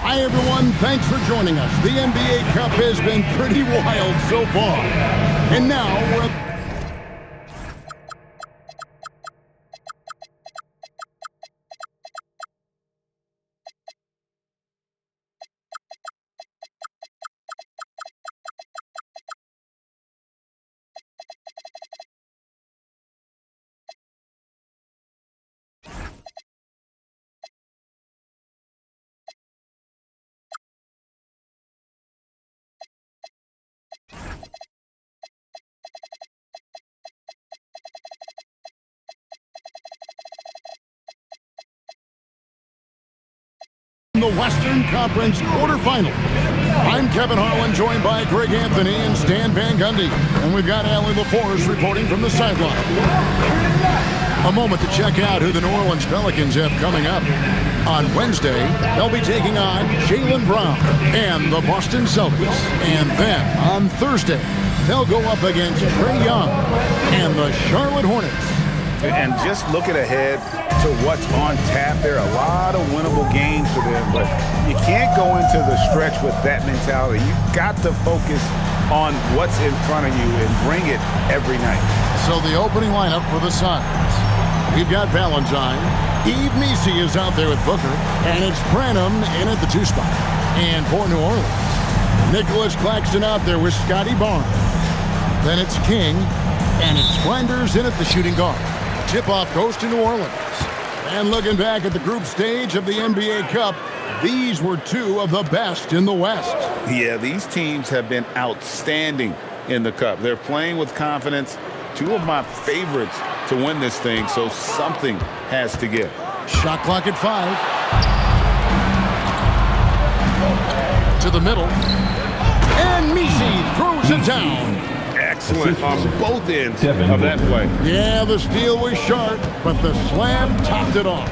Hi, everyone. Thanks for joining us. The NBA Cup has been pretty wild so far. And now we're... the Western Conference quarterfinal. I'm Kevin Harlan, joined by Greg Anthony and Stan Van Gundy. And we've got Allie LaForce reporting from the sideline. A moment to check out who the New Orleans Pelicans have coming up. On Wednesday, they'll be taking on Jaylen Brown and the Boston Celtics. And then on Thursday, they'll go up against Trae Young and the Charlotte Hornets. And just looking ahead to what's on tap, there are a lot of winnable games for them, but you can't go into the stretch with that mentality. You've got to focus on what's in front of you and bring it every night. So the opening lineup for the Suns. We've got Valentine. Eve Messi is out there with Booker, and it's Branham in at the 2 spot. And for New Orleans, Nicholas Claxton out there with Scotty Barnes. Then it's King, and it's Flanders in at the shooting guard. Tip-off goes to New Orleans. And looking back at the group stage of the NBA Cup, these were 2 of the best in the West. Yeah, these teams have been outstanding in the Cup. They're playing with confidence. 2 of my favorites to win this thing, so something has to give. Shot clock at 5. To the middle. And Messi throws it down. Excellent on both ends of that play. Yeah, the steal was sharp, but the slam topped it off.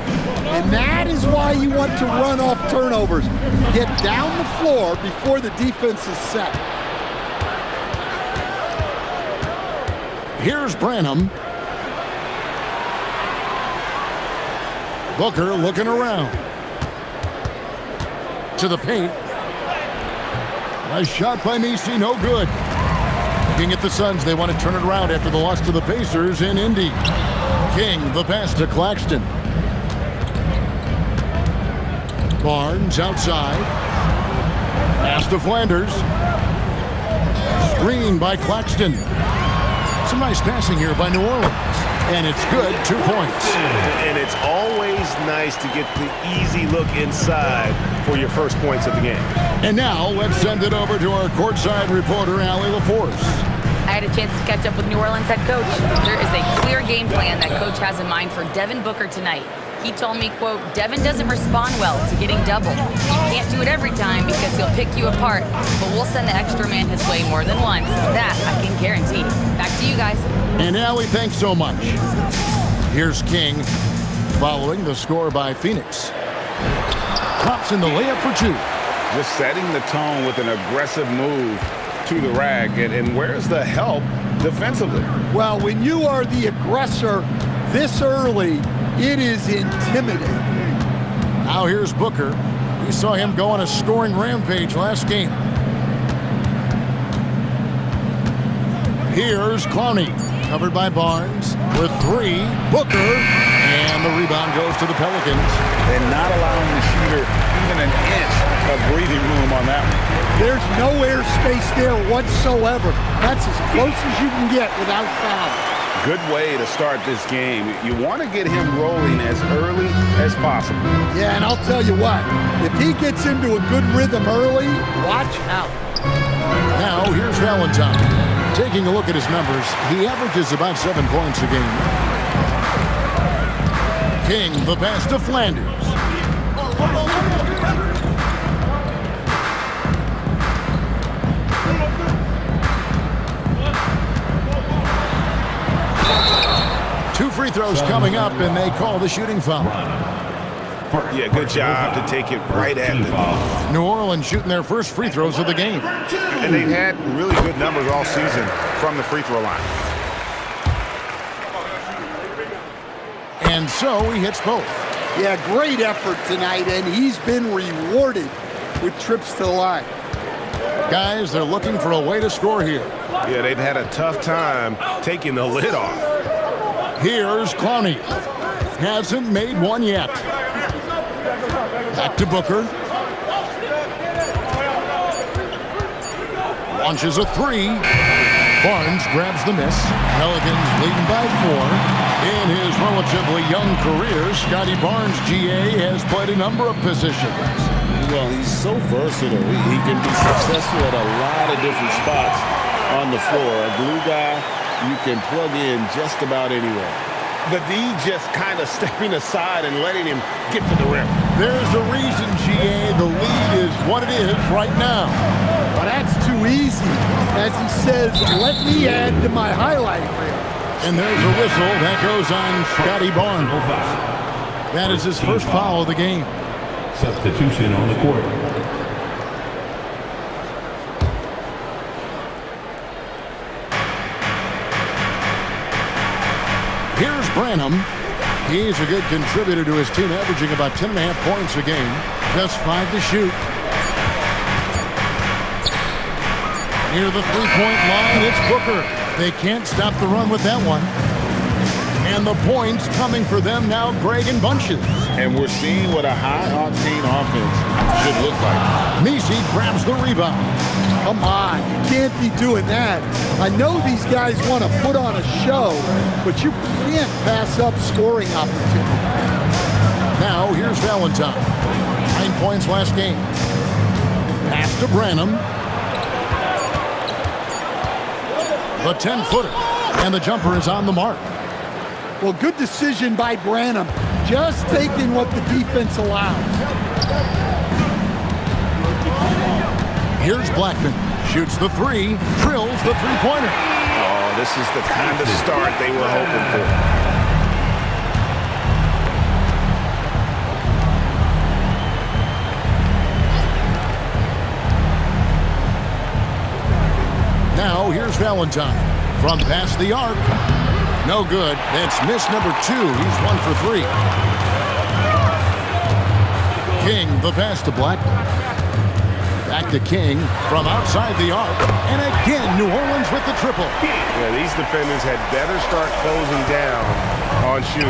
And that is why you want to run off turnovers. Get down the floor before the defense is set. Here's Branham. Booker looking around. To the paint. A shot by Messi, no good. Looking at the Suns, they want to turn it around after the loss to the Pacers in Indy. King, the pass to Claxton. Barnes outside. Pass to Flanders. Screen by Claxton. Some nice passing here by New Orleans. And it's good, 2 points. And it's always nice to get the easy look inside for your first points of the game. And now let's send it over to our courtside reporter, Allie LaForce. I had a chance to catch up with New Orleans head coach. There is a clear game plan that coach has in mind for Devin Booker tonight. He told me, quote, Devin doesn't respond well to getting doubled. You can't do it every time because he'll pick you apart, but we'll send the extra man his way more than once. That I can guarantee. Back to you guys. And Allie, thanks so much. Here's King, following the score by Phoenix. Pops in the layup for 2. Just setting the tone with an aggressive move to the rack. And where's the help defensively? Well, when you are the aggressor this early, it is intimidating. Now here's Booker. We saw him go on a scoring rampage last game. Here's Clowney, covered by Barnes with 3. Booker, and the rebound goes to the Pelicans. And not allowing the shooter even an inch of breathing room on that one. There's no airspace there whatsoever. That's as close as you can get without foul. Good way to start this game. You want to get him rolling as early as possible. Yeah, and I'll tell you what, if he gets into a good rhythm early, watch out. Now here's Valentine. Taking a look at his numbers, he averages about 7 points a game. King, the pass to Flanders. Two free throws coming up, and they call the shooting foul. Yeah, good job to take it right at the New Orleans shooting their first free throws of the game. And they've had really good numbers all season from the free throw line. And so he hits both. Yeah, great effort tonight, and he's been rewarded. with trips to the line. Guys, they're looking for a way to score here. Yeah, they've had a tough time taking the lid off. Here's Clowney. Hasn't made one yet. Back to Booker. Launches a three. Barnes grabs the miss. Pelicans leading by 4. In his relatively young career, Scotty Barnes, GA, has played a number of positions. Well, he's so versatile. He can be successful at a lot of different spots on the floor. A glue guy you can plug in just about anywhere. The D just kind of stepping aside and letting him get to the rim. There's a reason, GA, the lead is what it is right now. But that's too easy. As he says, let me add to my highlight reel. And there's a whistle that goes on Scotty Barnes. That is his first foul of the game. Substitution on the court. Here's Branham. He's a good contributor to his team, averaging about 10.5 points a game. Just 5 to shoot. Near the three-point line, it's Booker. They can't stop the run with that one. And the points coming for them now, Greg, in bunches. And we're seeing what a high-octane offense should look like. Messi grabs the rebound. Come on, you can't be doing that. I know these guys want to put on a show, but you can't pass up scoring opportunities. Now, here's Valentine. 9 points last game. Pass to Branham. The 10-footer, and the jumper is on the mark. Well, good decision by Branham. Just taking what the defense allows. Here's Blackman. Shoots the three, drills the three-pointer. Oh, this is the kind of start they were hoping for. Now, here's Valentine. From past the arc. No good. That's miss number 2. He's 1 for 3. King, the pass to Blackman. Back to King from outside the arc. And again, New Orleans with the triple. Yeah, these defenders had better start closing down on shooting.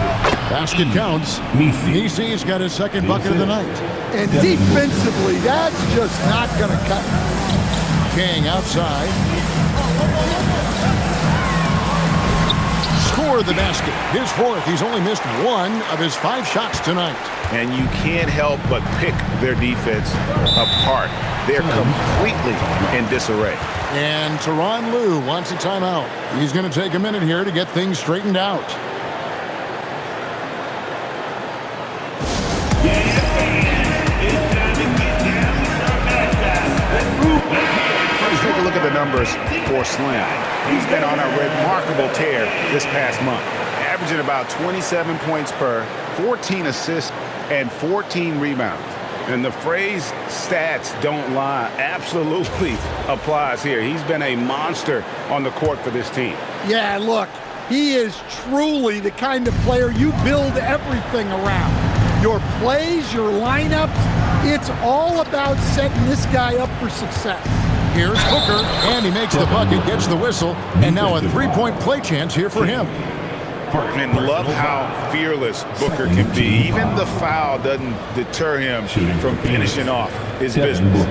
Basket counts. Messi's got his second bucket of the night. And defensively, that's just not going to cut. King outside. Score the basket. His 4th. He's only missed 1 of his 5 shots tonight. And you can't help but pick their defense apart. They're completely in disarray. And Tyronn Lue wants a timeout. He's going to take a minute here to get things straightened out. Let's take a look at the numbers for Slim. He's been on a remarkable tear this past month, averaging about 27 points per, 14 assists, and 14 rebounds. And the phrase stats don't lie absolutely applies here. He's been a monster on the court for this team. Yeah, look, he is truly the kind of player you build everything around. Your plays, your lineups, it's all about setting this guy up for success. Here's Booker, and he makes the bucket, gets the whistle, and now a three-point play chance here for him. And love how fearless Booker can be. Even the foul doesn't deter him from finishing off his business.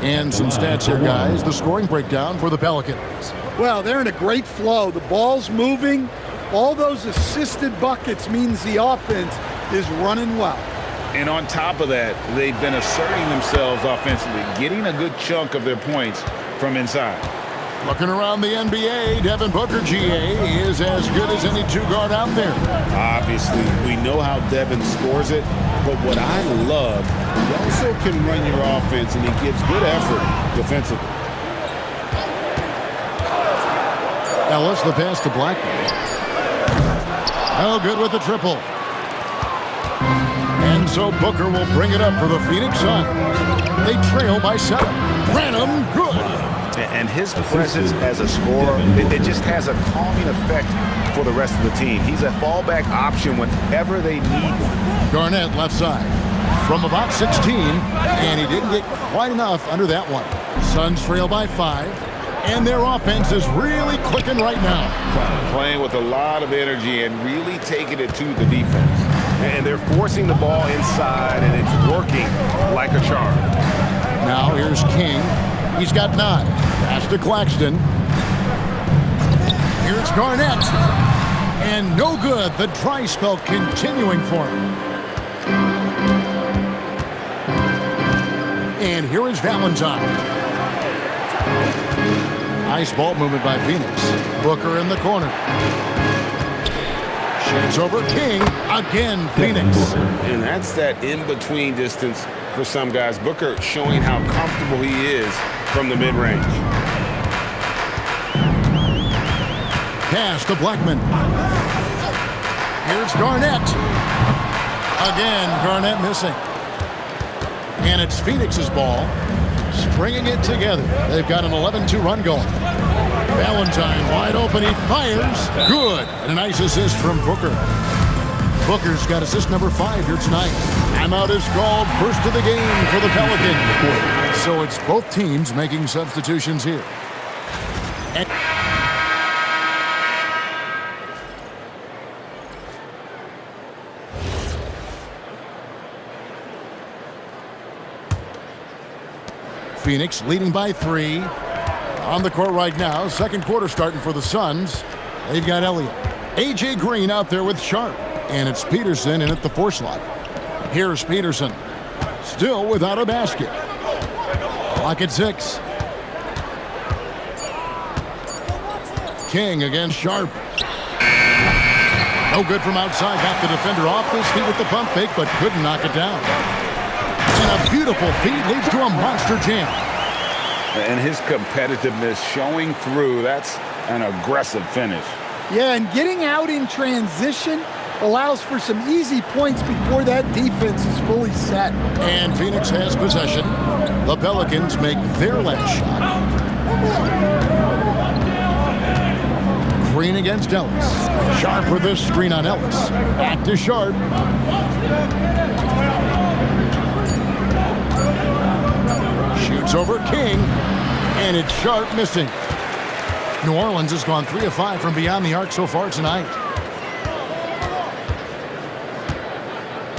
And some stats here, guys. The scoring breakdown for the Pelicans. Well, they're in a great flow. The ball's moving. All those assisted buckets means the offense is running well. And on top of that, they've been asserting themselves offensively, getting a good chunk of their points from inside. Looking around the NBA, Devin Booker, GA, is as good as any two-guard out there. Obviously, we know how Devin scores it, but what I love, he also can run your offense, and he gives good effort defensively. Ellis, the pass to Blackman. Oh, good with the triple. And so Booker will bring it up for the Phoenix Suns. They trail by 7. Branham, good. And his presence as a scorer, it just has a calming effect for the rest of the team. He's a fallback option whenever they need one. Garnett, left side. from about 16, and he didn't get quite enough under that one. Suns trail by 5, and their offense is really clicking right now. Playing with a lot of energy and really taking it to the defense. And they're forcing the ball inside, and it's working like a charm. Now here's King. He's got 9. Pass to Claxton. Here's Garnett. And no good. The dry spell continuing for him. And here is Valentine. Nice ball movement by Phoenix. Booker in the corner. Shoots over King. Again, Phoenix. And that's that in-between distance for some guys. Booker showing how comfortable he is from the mid-range. Pass to Blackman. Here's Garnett. Again, Garnett missing. And it's Phoenix's ball. Stringing it together. They've got an 11-2 run going. Valentine wide open. He fires. Good. And a nice assist from Booker. Booker's got assist number 5 here tonight. Timeout is called. First of the game for the Pelicans. So it's both teams making substitutions here. Phoenix leading by 3. On the court right now. Second quarter starting for the Suns. They've got Elliott. A.J. Green out there with Sharp. And it's Peterson in at the 4 slot. Here's Peterson. Still without a basket. Clock at 6. King against Sharp. No good from outside. Got the defender off his feet with the pump fake, but couldn't knock it down. And a beautiful feed leads to a monster jam. And his competitiveness showing through. That's an aggressive finish. Yeah, and getting out in transition allows for some easy points before that defense is fully set. And Phoenix has possession. The Pelicans make their last shot. Green against Ellis. Sharp with this screen on Ellis. Back to Sharp. Shoots over King. And it's Sharp missing. New Orleans has gone 3 of 5 from beyond the arc so far tonight.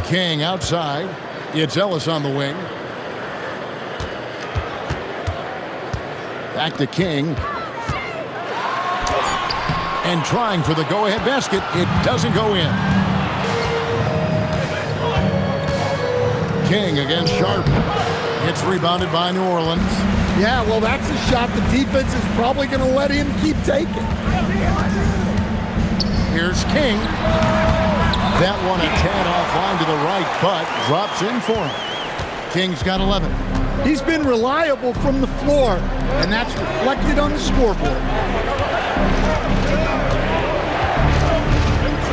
King outside. It's Ellis on the wing. Back to King. And trying for the go-ahead basket. It doesn't go in. King against Sharp. It's rebounded by New Orleans. Yeah, well, that's a shot the defense is probably going to let him keep taking. Here's King. That one a tad offline to the right, but drops in for him. King's got 11. He's been reliable from the floor, and that's reflected on the scoreboard.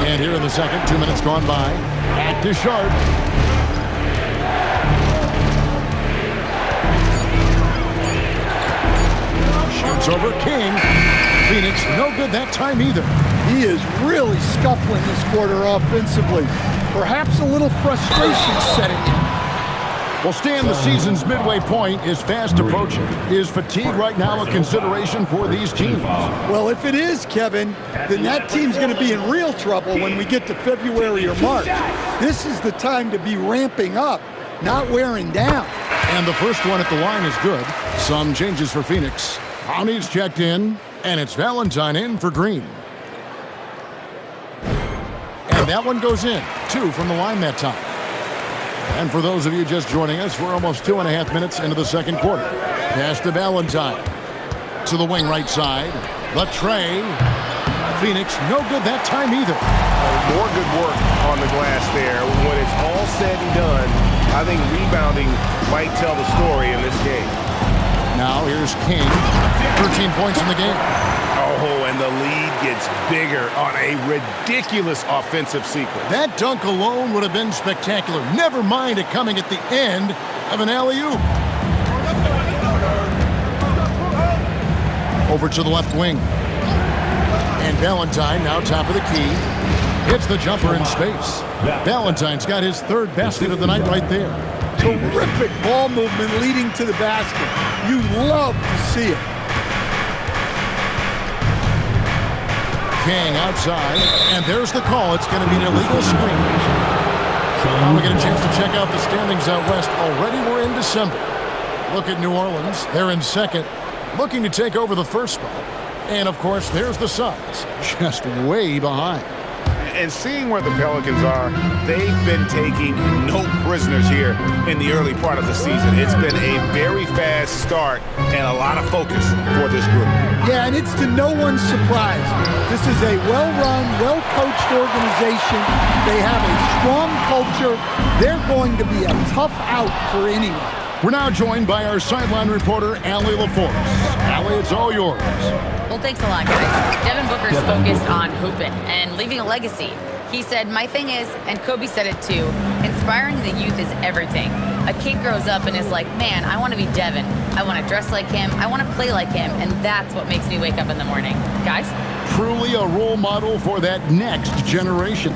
And here in the second, 2 minutes gone by. Back to Sharp. Shoots over King. Phoenix no good that time either. He is really scuffling this quarter offensively. Perhaps a little frustration setting in. Well, Stan, the season's midway point is fast approaching. Is fatigue right now a consideration for these teams? Well, if it is, Kevin, then that team's going to be in real trouble when we get to February or March. This is the time to be ramping up, not wearing down. And the first one at the line is good. Some changes for Phoenix. Honey's checked in, and it's Valentine in for Green. And that one goes in. 2 from the line that time. And for those of you just joining us, we're almost 2.5 minutes into the second quarter. Pass to Valentine. To the wing right side. The tray. Phoenix no good that time either. More good work on the glass there. When it's all said and done, I think rebounding might tell the story in this game. Now here's King. 13 points in the game. Oh, and the lead gets bigger on a ridiculous offensive sequence. That dunk alone would have been spectacular. Never mind it coming at the end of an alley-oop. Over to the left wing. And Valentine now top of the key. Hits the jumper in space. Valentine's got his third basket of the night right there. Terrific ball movement leading to the basket. You love to see it. King outside, and there's the call. It's going to be an illegal screen. Now we get a chance to check out the standings out west. Already we're in December. Look at New Orleans. They're in second, looking to take over the first spot. And, of course, there's the Suns, just way behind. And seeing where the Pelicans are, they've been taking no prisoners here in the early part of the season. It's been a very fast start and a lot of focus for this group. Yeah, and it's to no one's surprise. This is a well-run, well-coached organization. They have a strong culture. They're going to be a tough out for anyone. We're now joined by our sideline reporter, Allie LaForce. Allie, it's all yours. Well, thanks a lot, guys. Devin Booker's focused on hooping and leaving a legacy. He said, my thing is, and Kobe said it too, inspiring the youth is everything. A kid grows up and is like, man, I want to be Devin. I want to dress like him. I want to play like him. And that's what makes me wake up in the morning. Guys? Truly a role model for that next generation.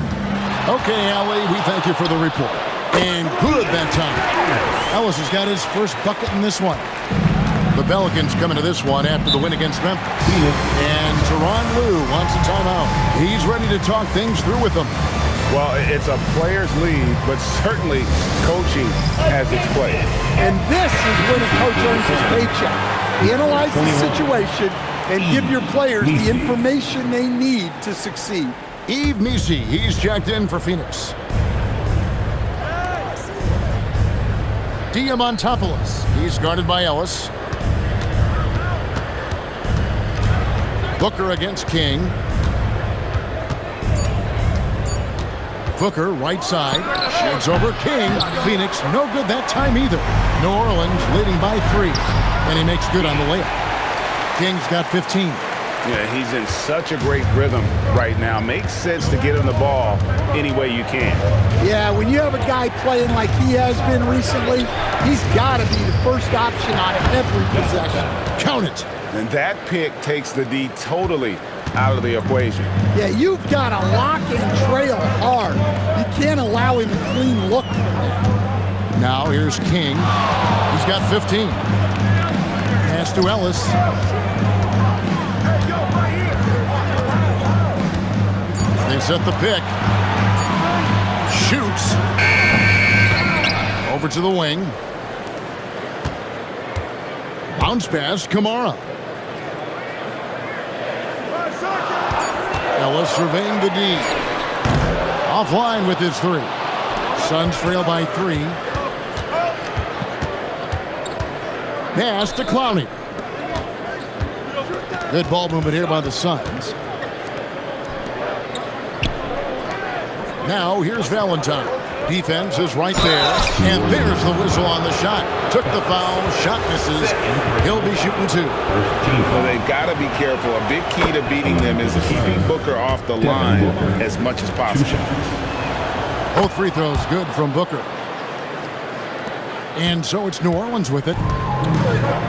Okay, Allie, we thank you for the report. And good that time. Ellis has got his first bucket in this one. The Pelicans coming to this one after the win against Memphis. And Tyronn Lue wants a timeout. He's ready to talk things through with them. Well, it's a player's league, but certainly coaching has its place. And this is when a coach earns his paycheck. Analyze the situation and give your players the information they need to succeed. Yves Missi, he's checked in for Phoenix. Diamantopoulos, he's guarded by Ellis. Booker against King. Booker, right side, shades over King. Phoenix, no good that time either. New Orleans leading by 3, and he makes good on the layup. King's got 15. Yeah, he's in such a great rhythm right now. Makes sense to get him the ball any way you can. Yeah, when you have a guy playing like he has been recently, he's got to be the first option on every possession. Count it. And that pick takes the D totally out of the equation. Yeah, you've got to lock and trail hard. You can't allow him a clean look from that. Now here's King. He's got 15. Pass to Ellis. They set the pick. Shoots. Over to the wing. Bounce pass, Kamara. Ellis surveying the D. Offline with his 3. Suns trail by 3. Pass to Clowney. Good ball movement here by the Suns. Now here's Valentine. Defense is right there. And there's the whistle on the shot. Took the foul. Shot misses. He'll be shooting 2. So they've got to be careful. A big key to beating them is keeping Booker off the line as much as possible. Both free throws good from Booker. And so it's New Orleans with it.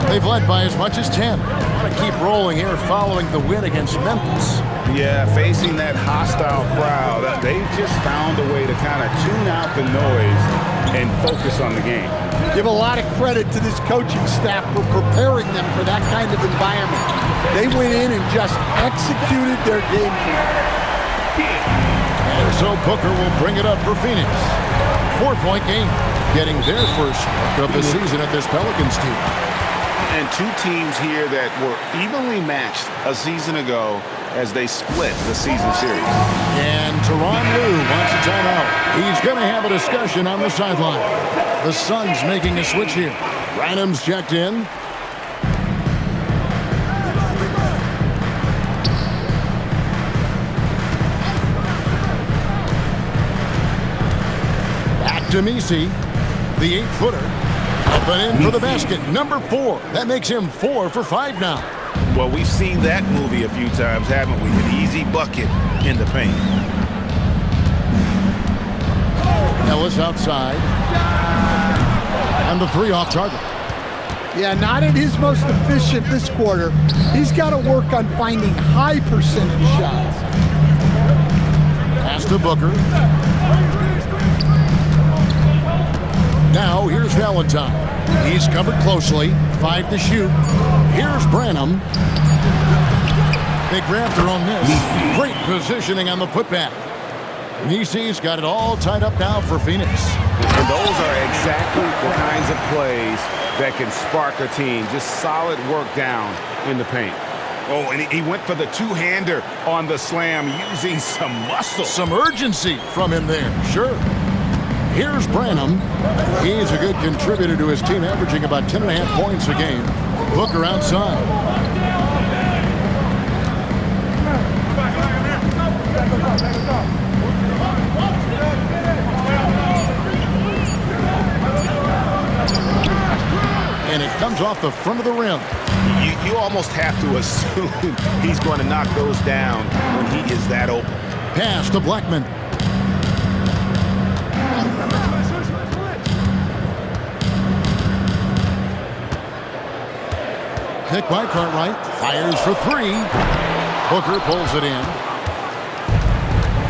They've led by as much as 10. Want to keep rolling here following the win against Memphis. Yeah, facing that hostile crowd, they've just found a way to kind of tune out the noise and focus on the game. Give a lot of credit to this coaching staff for preparing them for that kind of environment. They went in and just executed their game plan. And so Booker will bring it up for Phoenix. 4-point game, getting their first of the season at this Pelicans team. And 2 teams here that were evenly matched a season ago as they split the season series. And Tyronn Lue wants a timeout. He's going to have a discussion on the sideline. The Suns making a switch here. Rynham's checked in. Back to Missi, the 8-footer. Up and in for the basket, number 4. That makes him 4 for 5 now. Well, we've seen that movie a few times, haven't we? An easy bucket in the paint. Ellis outside. And the 3 off target. Yeah, not at his most efficient this quarter. He's got to work on finding high percentage shots. Pass to Booker. Now here's Valentine. He's covered closely. 5 to shoot. Here's Branham. They grabbed their own miss. Great positioning on the putback. Nisi's got it all tied up now for Phoenix. And those are exactly the kinds of plays that can spark a team. Just solid work down in the paint. Oh, and he went for the two-hander on the slam using some muscle. Some urgency from him there, sure. Here's Branham. He's a good contributor to his team, averaging about 10.5 points a game. Booker outside. And it comes off the front of the rim. You almost have to assume he's going to knock those down when he is that open. Pass to Blackman. Pick by Cartwright. Fires for 3. Booker pulls it in.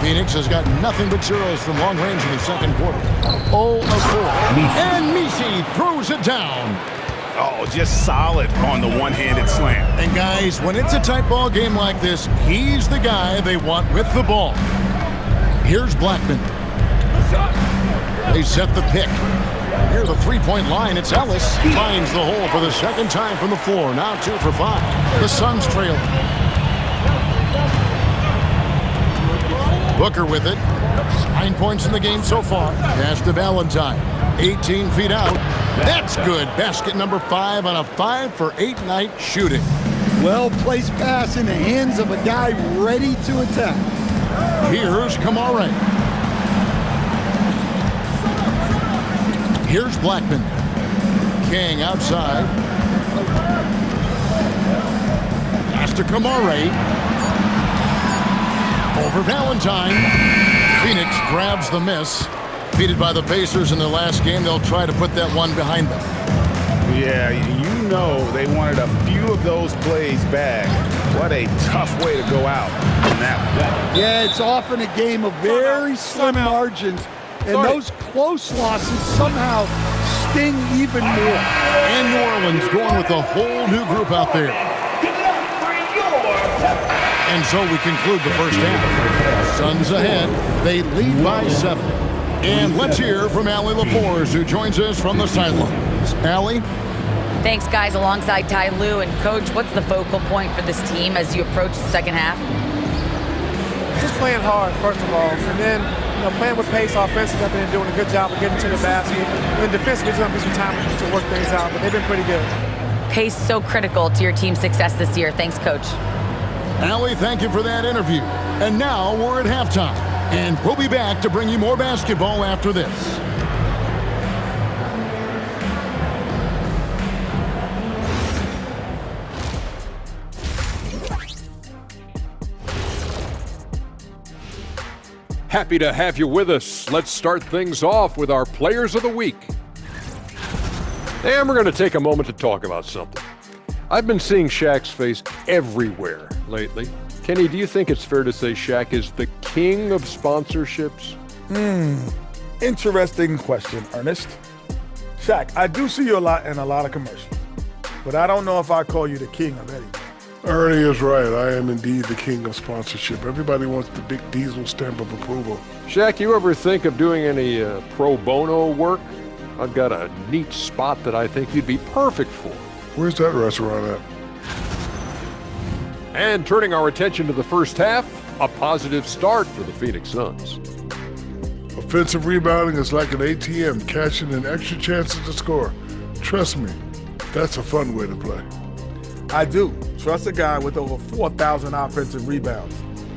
Phoenix has got nothing but zeros from long range in the second quarter. 0 of 4. And Nisi throws it down. Oh, just solid on the one-handed slam. And guys, when it's a tight ball game like this, he's the guy they want with the ball. Here's Blackman. They set the pick. Near the three-point line, it's Ellis. Finds the hole for the second time from the floor. Now 2 for 5. The Suns trail. Booker with it. 9 points in the game so far. Pass to Valentine. 18 feet out. That's good. Basket number 5 on a 5 for 8 night shooting. Well-placed pass in the hands of a guy ready to attack. Here's Kamara. Here's Blackman. King outside. Pass to Kamara. Over Valentine. Phoenix grabs the miss. Defeated by the Pacers in their last game, they'll try to put that one behind them. Yeah, you know they wanted a few of those plays back. What a tough way to go out in that one. Yeah, it's often a game of very slim margins, and those close losses somehow sting even more. And New Orleans going with a whole new group out there. And so we conclude the first half. Suns ahead. They lead by 7. And let's hear from Allie LaForce, who joins us from the sidelines. Allie? Thanks, guys, alongside Ty Lue. And, Coach, what's the focal point for this team as you approach the second half? Just playing hard, first of all. And then, playing with pace offensively. I've been doing a good job of getting to the basket. And defensively, it's going to be some time to work things out. But they've been pretty good. Pace so critical to your team's success this year. Thanks, Coach. Allie, thank you for that interview. And now we're at halftime. And we'll be back to bring you more basketball after this. Happy to have you with us. Let's start things off with our Players of the Week. And we're going to take a moment to talk about something. I've been seeing Shaq's face everywhere lately. Kenny, do you think it's fair to say Shaq is the king of sponsorships? Interesting question, Ernest. Shaq, I do see you a lot in a lot of commercials, but I don't know if I call you the king of anything. Ernie is right. I am indeed the king of sponsorship. Everybody wants the big diesel stamp of approval. Shaq, you ever think of doing any pro bono work? I've got a neat spot that I think you'd be perfect for. Where's that restaurant at? And turning our attention to the first half, a positive start for the Phoenix Suns. Offensive rebounding is like an ATM, cashing in extra chances to score. Trust me, that's a fun way to play. I do. Trust a guy with over 4,000 offensive rebounds.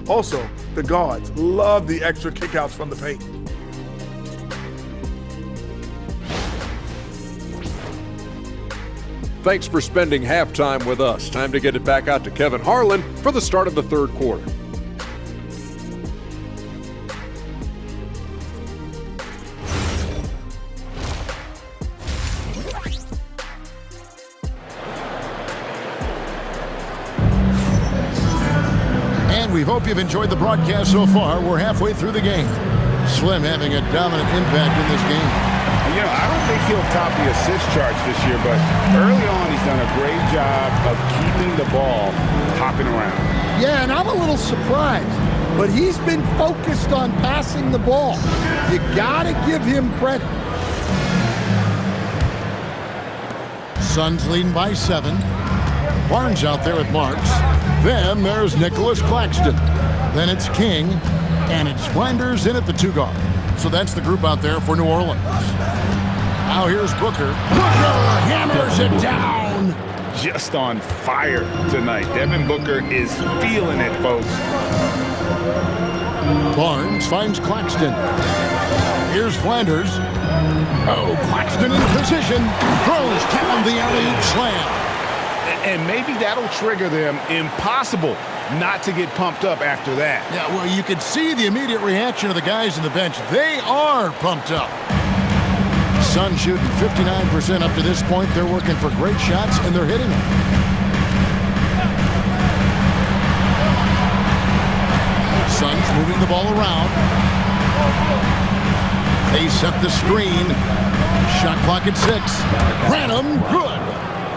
Also, the guards love the extra kickouts from the paint. Thanks for spending halftime with us. Time to get it back out to Kevin Harlan for the start of the third quarter. We hope you've enjoyed the broadcast so far. We're halfway through the game. Slim having a dominant impact in this game. You know, I don't think he'll top the assist charts this year, but early on he's done a great job of keeping the ball hopping around. Yeah, and I'm a little surprised, but he's been focused on passing the ball. You gotta give him credit. Suns leading by 7. Barnes out there at marks. Then there's Nicholas Claxton. Then it's King, and it's Flanders in at the 2 guard. So that's the group out there for New Orleans. Now here's Booker. Booker hammers it down. Just on fire tonight. Devin Booker is feeling it, folks. Barnes finds Claxton. Here's Flanders. Oh, Claxton in position. Throws down the alley-oop slam. And maybe that'll trigger them. Impossible not to get pumped up after that. Yeah, well, you could see the immediate reaction of the guys in the bench. They are pumped up. Suns shooting 59% up to this point. They're working for great shots, and they're hitting them. Suns moving the ball around. They set the screen. Shot clock at 6. Branham, good.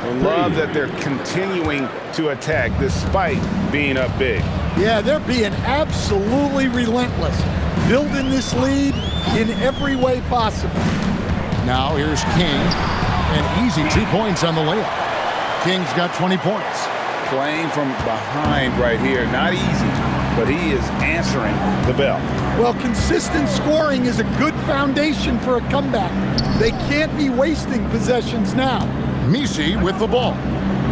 I love that they're continuing to attack despite being up big. Yeah, they're being absolutely relentless, building this lead in every way possible. Now here's King. An easy 2 points on the layup. King's got 20 points. Playing from behind right here. Not easy, but he is answering the bell. Well, consistent scoring is a good foundation for a comeback. They can't be wasting possessions now. Messi with the ball.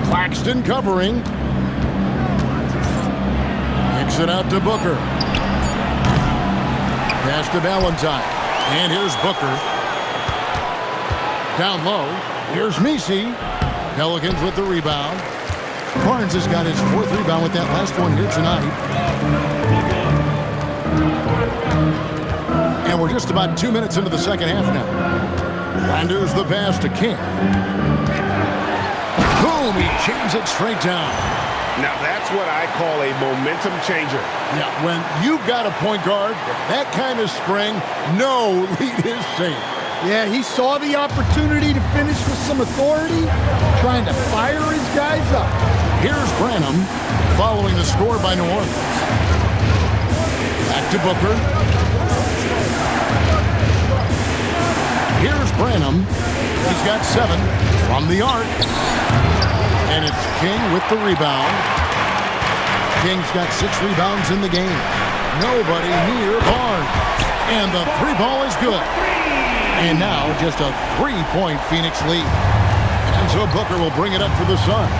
Claxton covering. Kicks it out to Booker. Pass to Valentine. And here's Booker. Down low. Here's Messi. Pelicans with the rebound. Barnes has got his 4th rebound with that last one here tonight. And we're just about 2 minutes into the second half now. Flanders the pass to King. Boom, he jams it straight down. Now that's what I call a momentum changer. Yeah, when you've got a point guard, that kind of spring, no lead is safe. Yeah, he saw the opportunity to finish with some authority, trying to fire his guys up. Here's Branham following the score by New Orleans. Back to Booker. Here's Branham. He's got 7 from the arc. And it's King with the rebound. King's got 6 rebounds in the game. Nobody near Barnes. And the 3 ball is good. And now just a 3-point Phoenix lead. And so Booker will bring it up for the Suns.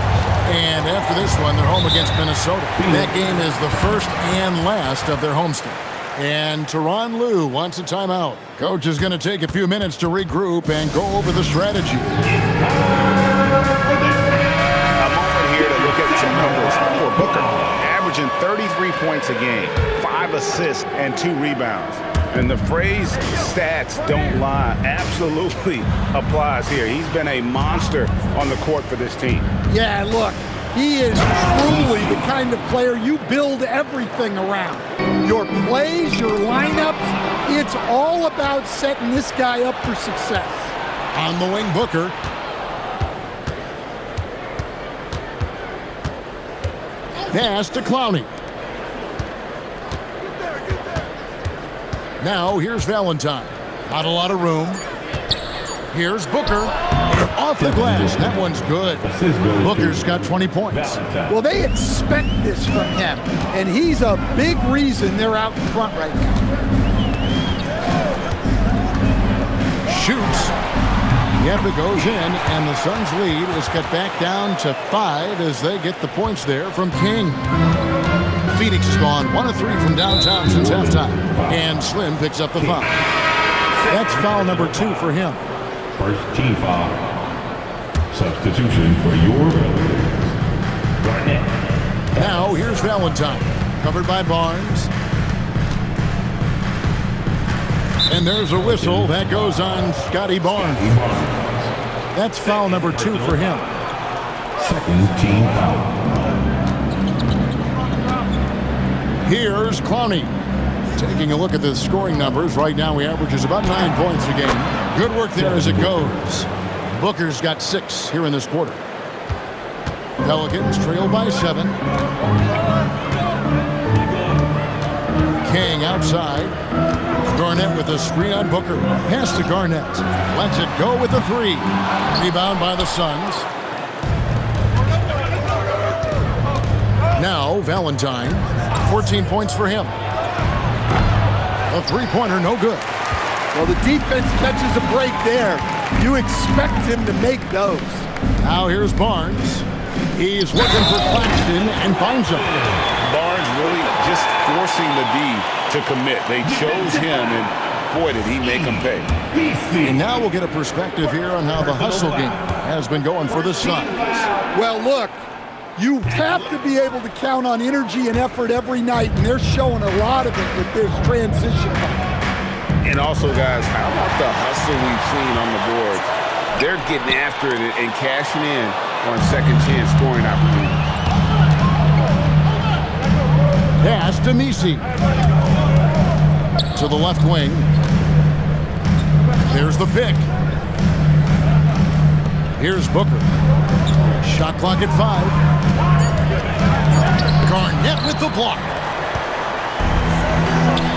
And after this one, they're home against Minnesota. That game is the first and last of their homestand. And Tyronn Lue wants a timeout. Coach is going to take a few minutes to regroup and go over the strategy. A moment here to look at some numbers for Booker. Averaging 33 points a game, 5 assists, and 2 rebounds. And the phrase stats don't lie absolutely applies here. He's been a monster on the court for this team. Yeah, look, he is truly the kind of player you build everything around. Your plays, your lineups, it's all about setting this guy up for success. On the wing, Booker. Pass to Clowney. Now here's Valentine. Not a lot of room. Here's Booker. Off the glass. That one's good. Booker's got 20 points. Well, they expect this from him, and he's a big reason they're out in front right now. Shoots. Yep, it goes in, and the Suns' lead is cut back down to 5 as they get the points there from King. Phoenix has gone 1 of 3 from downtown since halftime, and Slim picks up the foul. That's foul number 2 for him. First team foul. Substitution for your Garnett. Now here's Valentine, covered by Barnes. And there's a whistle that goes on Scotty Barnes. That's foul number 2 for him. Second team foul. Here's Clowney. Taking a look at the scoring numbers, right now he averages about 9 points a game. Good work there as it goes. Booker's got 6 here in this quarter. Pelicans trail by 7. King outside. Garnett with a screen on Booker. Pass to Garnett. Lets it go with a 3. Rebound by the Suns. Now Valentine. 14 points for him. A three-pointer, no good. Well, the defense catches a break there. You expect him to make those. Now here's Barnes. He's looking for Claxton and finds him. Barnes really just forcing the D to commit. They chose him, and boy, did he make them pay. And now we'll get a perspective here on how the hustle game has been going for the Suns. Well, look, you have to be able to count on energy and effort every night, and they're showing a lot of it with this transition. And also, guys, how about the hustle we've seen on the boards? They're getting after it and cashing in on second chance scoring opportunities. Pass to Misi. To the left wing. There's the pick. Here's Booker. Shot clock at 5. Garnett with the block.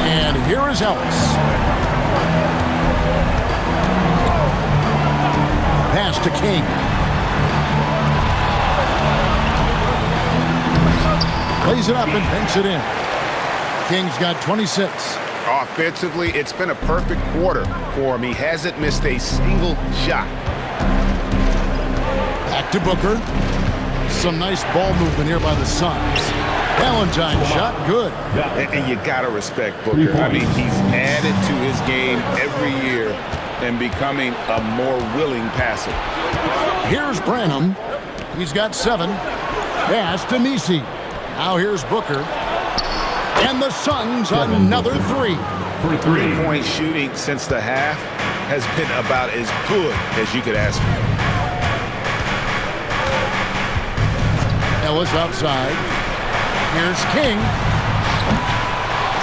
And here is Ellis. Pass to King. Plays it up and banks it in. King's got 26. Offensively, it's been a perfect quarter for him. He hasn't missed a single shot. Back to Booker. Some nice ball movement here by the Suns. Valentine shot good. And you got to respect Booker. I mean, he's added to his game every year and becoming a more willing passer. Here's Branham. He's got 7. Pass to Misi. Now here's Booker. And the Suns another 3. For 3-point shooting since the half has been about as good as you could ask for. Ellis outside. Here's King.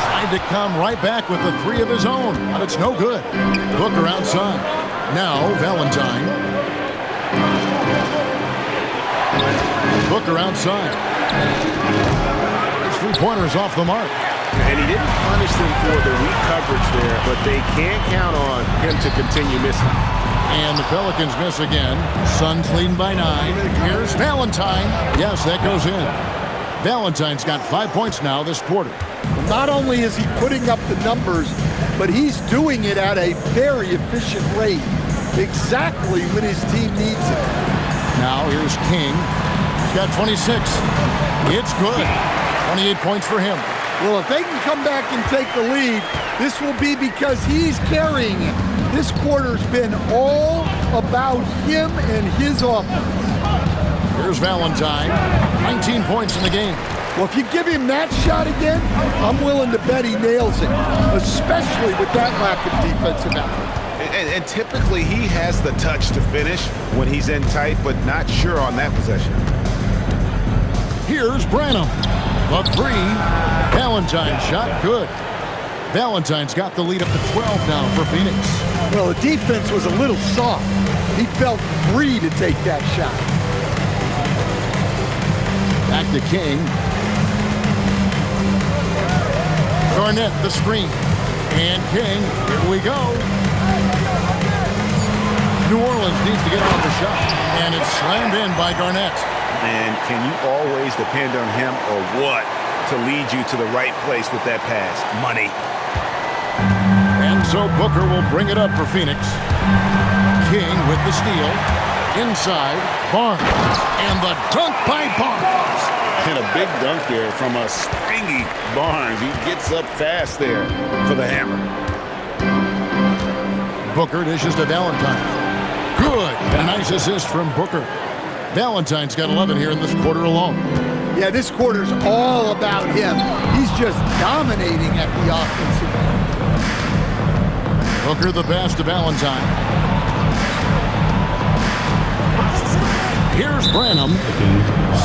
Tried to come right back with the 3 of his own, but it's no good. Booker outside. Now Valentine. Booker outside. His 3-pointer's off the mark. And he didn't punish them for the weak coverage there, but they can't count on him to continue missing. And the Pelicans miss again. Suns leading by 9. Here's Valentine. Yes, that goes in. Valentine's got 5 points now this quarter. Not only is he putting up the numbers, but he's doing it at a very efficient rate. Exactly when his team needs it. Now here's King. He's got 26. It's good. 28 points for him. Well, if they can come back and take the lead, this will be because he's carrying it. This quarter's been all about him and his offense. Here's Valentine. 19 points in the game. Well, if you give him that shot again, I'm willing to bet he nails it, especially with that lack of defensive effort. And typically he has the touch to finish when he's in tight, but not sure on that possession. Here's Branham. A 3. Valentine shot good. Valentine's got the lead up to 12 now for Phoenix. Well, the defense was a little soft. He felt free to take that shot. Back to King. Garnett, the screen. And King, here we go. New Orleans needs to get off the shot. And it's slammed in by Garnett. And can you always depend on him or what to lead you to the right place with that pass? Money. And so Booker will bring it up for Phoenix. King with the steal. Inside, Barnes. And the dunk by Barnes. And a big dunk there from a springy Barnes. He gets up fast there for the hammer. Booker dishes to Valentine. Good. A nice assist from Booker. Valentine's got 11 here in this quarter alone. Yeah, this quarter's all about him. He's just dominating at the offensive end. Booker the pass to Valentine. Here's Branham.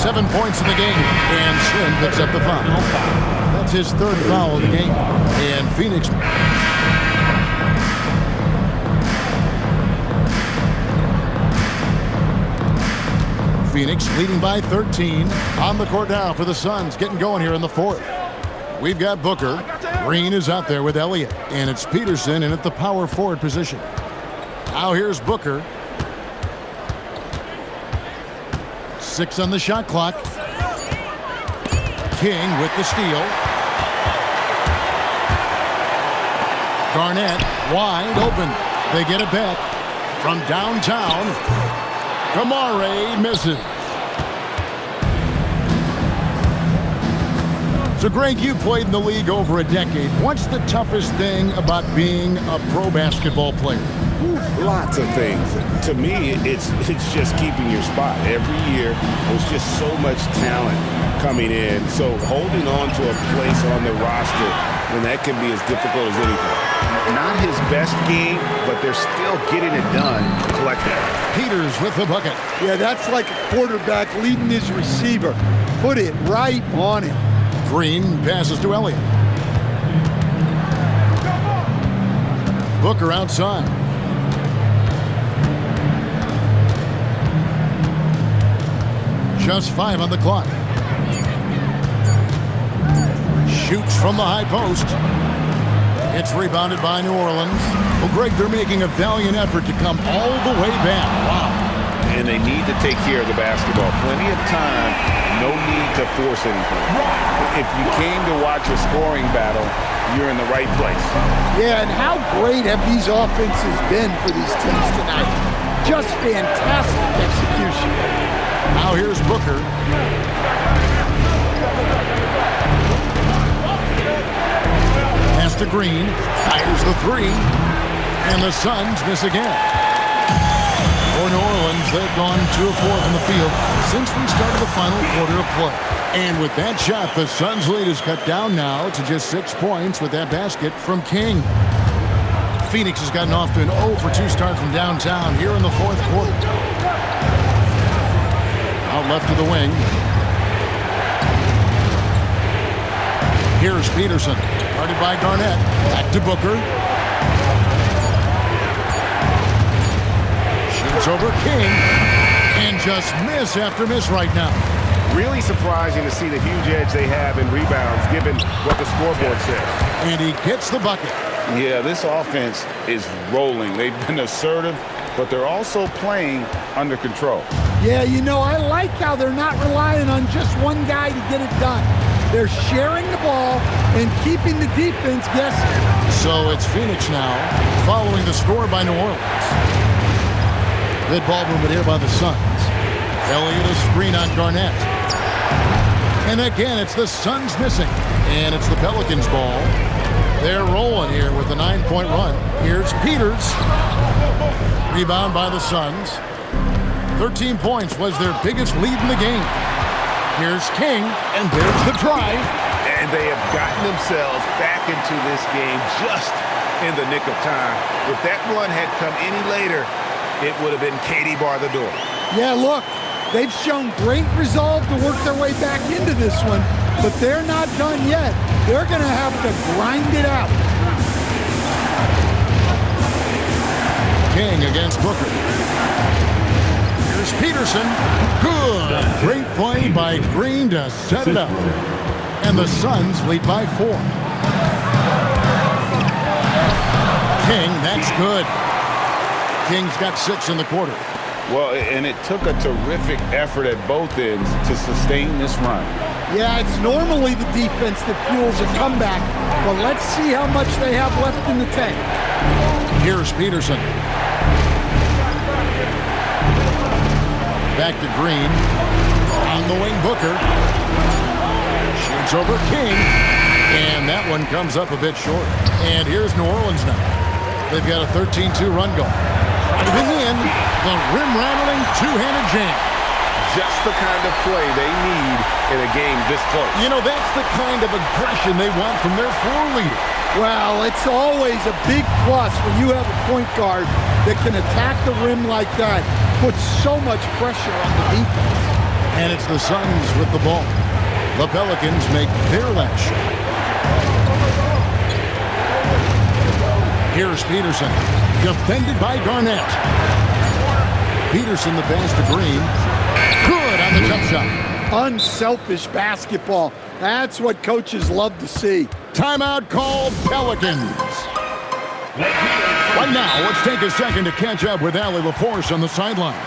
7 points in the game. And Slim picks up the foul. That's his third foul of the game. And Phoenix. Phoenix leading by 13 on the court now for the Suns, getting going here in the fourth. We've got Booker. Green is out there with Elliott, and it's Peterson in at the power forward position. Now here's Booker. 6 on the shot clock. King with the steal. Garnett wide open. They get it back from downtown. Kamare misses. So, Greg, you played in the league over a decade. What's the toughest thing about being a pro basketball player? Lots of things. To me, it's just keeping your spot. Every year, there's just so much talent coming in. So holding on to a place on the roster, when that can be as difficult as anything. Not his best game, but they're still getting it done collectively. Peters with the bucket. Yeah, that's like a quarterback leading his receiver. Put it right on him. Green passes to Elliott. Booker outside. Just 5 on the clock. Shoots from the high post. It's rebounded by New Orleans. Well, Greg, they're making a valiant effort to come all the way back. Wow. And they need to take care of the basketball. Plenty of time, no need to force anything. If you came to watch a scoring battle, you're in the right place. Yeah, and how great have these offenses been for these teams tonight? Just fantastic execution. Now here's Booker. Pass to Green. Fires the three. And the Suns miss again. For New Orleans, they've gone 2 of 4 from the field since we started the final quarter of play. And with that shot, the Suns' lead is cut down now to just 6 points with that basket from King. Phoenix has gotten off to an 0 for 2 start from downtown here in the fourth quarter. Out left to the wing. Here's Peterson. Guarded by Garnett. Back to Booker. Shoots over King. And just miss after miss right now. Really surprising to see the huge edge they have in rebounds, given what the scoreboard says. And he gets the bucket. Yeah, this offense is rolling. They've been assertive, but they're also playing under control. Yeah, you know, I like how they're not relying on just one guy to get it done. They're sharing the ball and keeping the defense guessing. So it's Phoenix now, following the score by New Orleans. Good ball movement here by the Suns. Elliott a screen on Garnett. And again, it's the Suns missing. And it's the Pelicans ball. They're rolling here with a 9-point run. Here's Peters. Rebound by the Suns. 13 points was their biggest lead in the game. Here's King, and there's the drive. And they have gotten themselves back into this game just in the nick of time. If that run had come any later, it would have been Katie bar the door. Yeah, look, they've shown great resolve to work their way back into this one, but they're not done yet. They're going to have to grind it out. King against Booker. Here's Peterson. Good. Great play by Green to set it up. And the Suns lead by 4. King, that's good. King's got 6 in the quarter. Well, and it took a terrific effort at both ends to sustain this run. Yeah, it's normally the defense that fuels a comeback, but let's see how much they have left in the tank. Here's Peterson. Back to Green. On the wing, Booker. Shoots over King. And that one comes up a bit short. And here's New Orleans now. They've got a 13-2 run going. Driving in, the rim-rattling two-handed jam. Just the kind of play they need in a game this close. You know, that's the kind of aggression they want from their floor leader. Well, it's always a big plus when you have a point guard that can attack the rim like that, puts so much pressure on the defense. And it's the Suns with the ball. The Pelicans make their last shot. Here's Peterson, defended by Garnett. Peterson, the pass to Green. Good on the jump shot. Unselfish basketball. That's what coaches love to see. Timeout called Pelicans. Right now, let's take a second to catch up with Allie LaForce on the sidelines.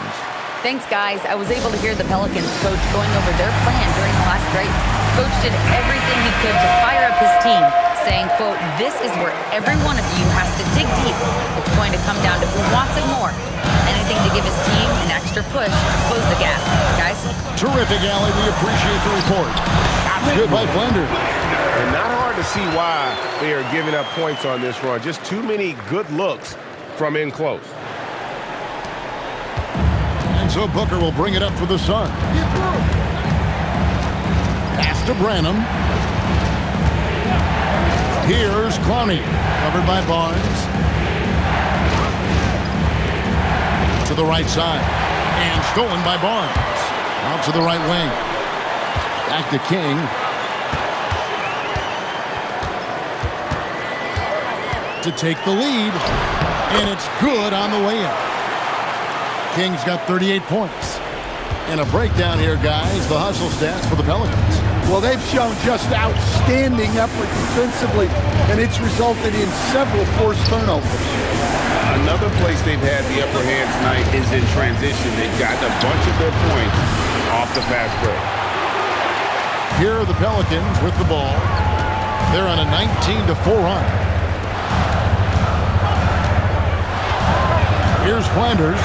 Thanks, guys. I was able to hear the Pelicans coach going over their plan during the last break. Coach did everything he could to fire up his team, saying, quote, "This is where every one of you has to dig deep. It's going to come down to who wants it more. Anything to give his team an extra push to close the gap." Guys? Terrific, Allie. We appreciate the report. Good by Flanders. And not hard to see why they are giving up points on this run. Just too many good looks from in close. And so Booker will bring it up for the Suns. Pass to Branham. Here's Clowney, covered by Barnes. To the right side. And stolen by Barnes. Out to the right wing. Back to King. To take the lead. And it's good on the way in. King's got 38 points. And a breakdown here, guys. The hustle stats for the Pelicans. Well, they've shown just outstanding effort defensively, and it's resulted in several forced turnovers. Another place they've had the upper hand tonight is in transition. They've gotten a bunch of their points off the fast break. Here are the Pelicans with the ball. They're on a 19-4 run. Here's Flanders.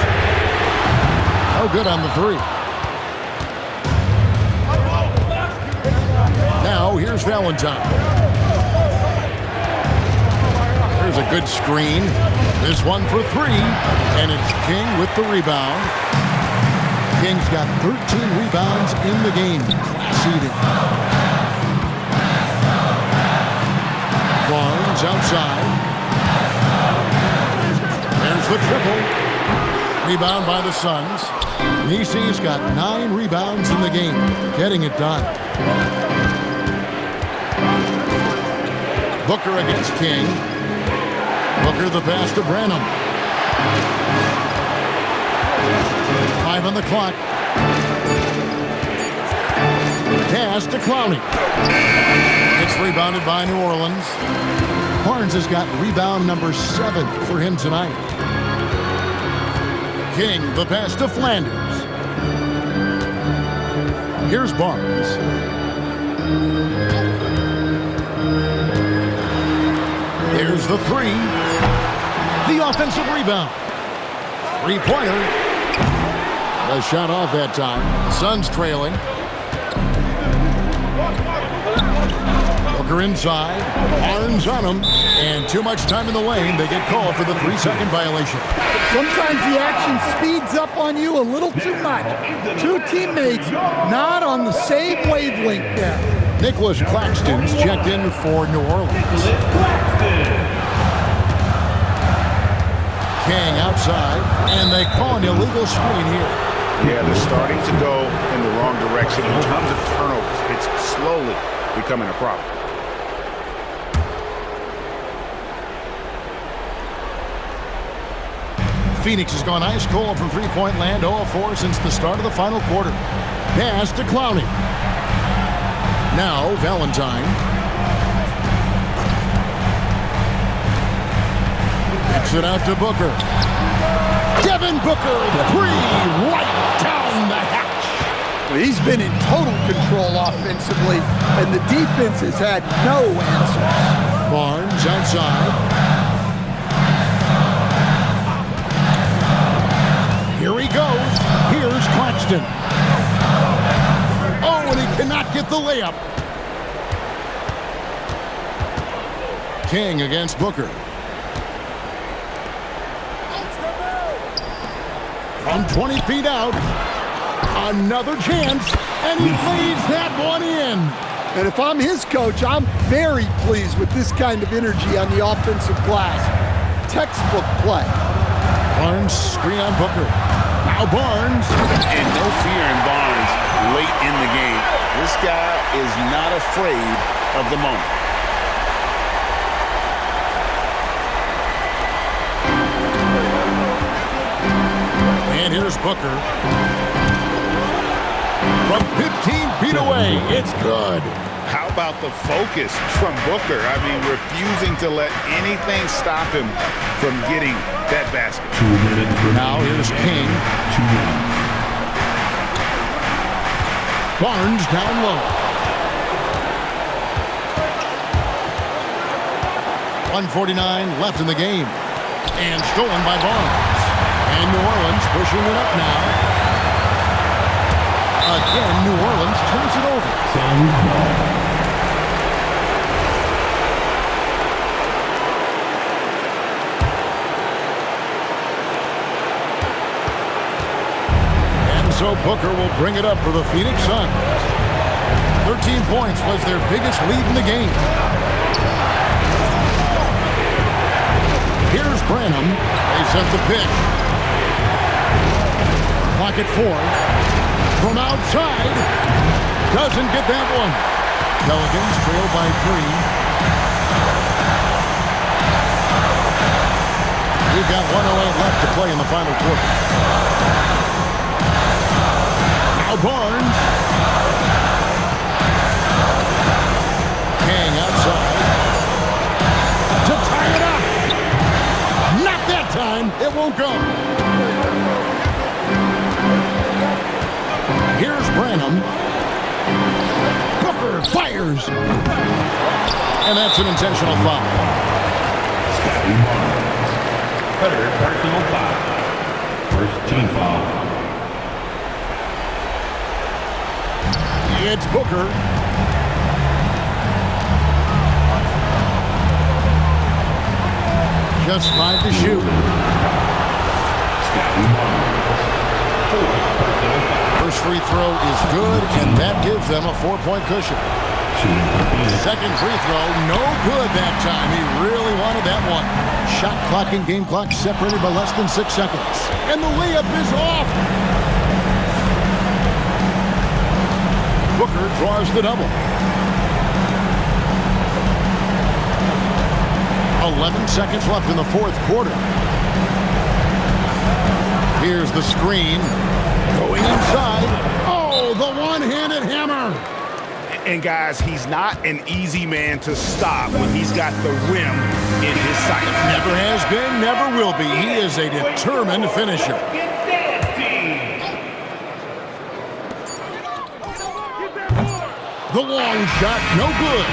No good on the three. Now, here's Valentine. There's a good screen. This one for three, and it's King with the rebound. King's got 13 rebounds in the game. Class eating. Barnes outside. There's the triple. Rebound by the Suns. Nisi's got 9 rebounds in the game, getting it done. Booker against King. Booker the pass to Branham. 5 on the clock. Pass to Clowney. It's rebounded by New Orleans. Barnes has got rebound number 7 for him tonight. King the pass to Flanders. Here's Barnes. Here's the three. The offensive rebound. Three-pointer. A shot off that time. The Suns trailing. Booker inside. Barnes on him. And too much time in the lane. They get called for the 3-second violation. Sometimes the action speeds up on you a little too much. Two teammates not on the same wavelength there. Nicholas Claxton's checked in for New Orleans. King outside, and they call an illegal screen here. Yeah, they're starting to go in the wrong direction in terms of turnovers. It's slowly becoming a problem. Phoenix has gone ice cold from three-point land, 0-4 since the start of the final quarter. Pass to Clowney. Now Valentine. Kicks it out to Booker. Devin Booker, three, right down the hatch. He's been in total control offensively, and the defense has had no answers. Barnes outside. Here he goes. Here's Claxton. Oh, and he cannot get the layup. King against Booker. From 20 feet out. Another chance, and he lays that one in. And if I'm his coach, I'm very pleased with this kind of energy on the offensive glass. Textbook play. Barnes screen on Booker. Now Now Barnes. And no fear in Barnes late in the game. This guy is not afraid of the moment. And here's Booker. From 15 feet away, it's good. How about the focus from Booker? I mean, refusing to let anything stop him from getting that basket. 2 minutes remaining. Now here's King. 2 minutes. Barnes down low. 1:49 left in the game. And stolen by Barnes. And New Orleans pushing it up now. Again, New Orleans turns it over. And so Booker will bring it up for the Phoenix Suns. 13 points was their biggest lead in the game. Here's Branham. They set the pick. Clock at 4. From outside. Doesn't get that one. Pelicans trail by 3. We've got 1:08 left to play in the final quarter. Now Barnes. King outside. To tie it up. Not that time. It won't go. Here's Branham. Booker fires. And that's an intentional foul. Third personal foul. First team foul. It's Booker. Just 5 to shoot. First free throw is good, and that gives them a 4-point cushion. Second free throw, no good that time. He really wanted that one. Shot clock and game clock separated by less than 6 seconds. And the layup is off. Booker draws the double. 11 seconds left in the fourth quarter. Here's the screen. Going inside. Oh, the one-handed hammer. And guys, he's not an easy man to stop when he's got the rim in his sight. Never has been, never will be. He is a determined finisher. The long shot, no good.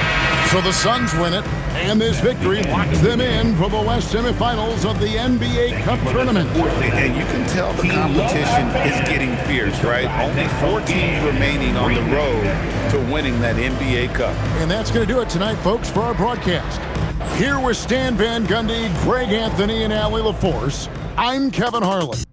So the Suns win it, and this victory locks them in for the West semifinals of the NBA Cup tournament. And you can tell the competition is getting fierce, right? Only 4 teams remaining on the road to winning that NBA Cup. And that's going to do it tonight, folks, for our broadcast. Here with Stan Van Gundy, Greg Anthony, and Allie LaForce, I'm Kevin Harlan.